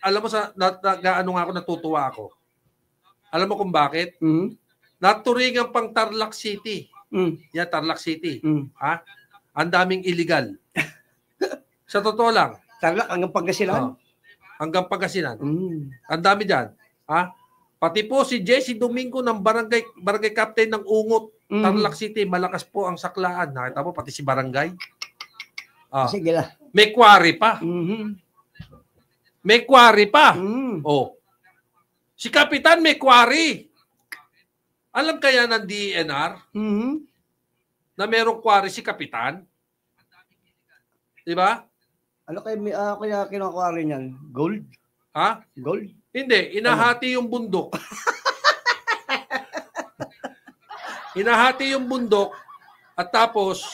alam mo gaano nga ako natutuwa ako. Alam mo kung bakit? Naturingan pang Tarlac City. Yan, Tarlac City. Ha? Ang daming illegal. Sa totoo lang. Tarlac hanggang Pangasinan? Hanggang Pangasinan. Ang dami dyan. Ha? Pati po si Jesse Domingo ng barangay captain ng Ungot, Tarlac City, malakas po ang saklaan. Nakita mo, pati si barangay. Sige lang. May quarry pa. May quarry pa. Oh. Si Kapitan may quarry. Alam kaya ng DNR na merong quarry si Kapitan? Diba? Ano kaya kinukwari niyan? Gold? Ha? Gold? Hindi. Inahati yung bundok. Inahati yung bundok at tapos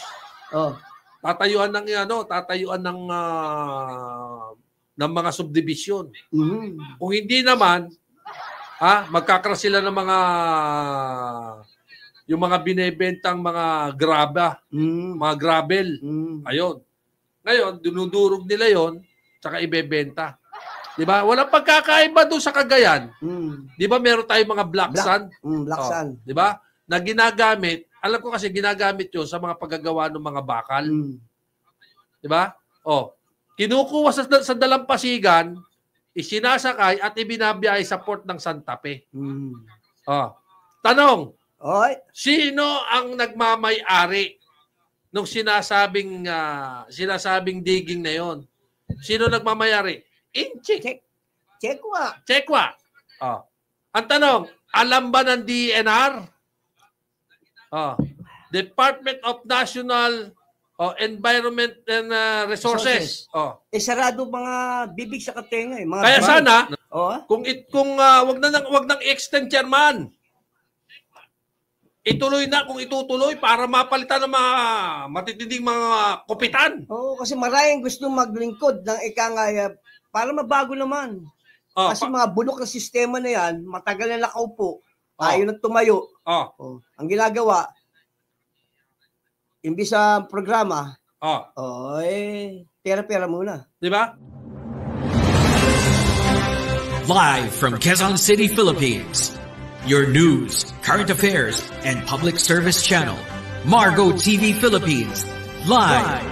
tatayuan ng mga subdivision. Kung hindi naman, magkakras sila ng yung mga binebentang mga mga gravel. Ayun. Ngayon, dinudurog nila yon, tsaka ibebenta. Di ba? Walang pagkakaiba doon sa Cagayan. Di ba meron tayong mga black sand? Black sand. Di ba? Na ginagamit, alam ko kasi ginagamit yun sa mga paggagawa ng mga bakal. Di ba? Kinukuha sa dalampasigan, isinasakay at ibinabiyay sa port ng Santa Fe. Tanong, sino ang nagmamay-ari nung sinasabing digging na yon? Sino nagmamay-ari? Inchik. Chekwa. Ang tanong, alam ba ng DNR? Department of National Environment and Resources. Sarado mga bibig sa katenga eh. Kaya sana, kung wag nang extend, Chairman. Ituloy na kung itutuloy para mapalitan ng mga matitinding mga kupitan. Kasi maraming gusto maglingkod ng ikangaya para mabago naman. Kasi mga bulok na sistema na yan, matagal na nakaupo, ayaw na tumayo. Ang ginagawa, imbis sa programa, pera-pera muna. Di ba? Live from Quezon City, Philippines. Your news, current affairs, and public service channel, Margo TV Philippines, live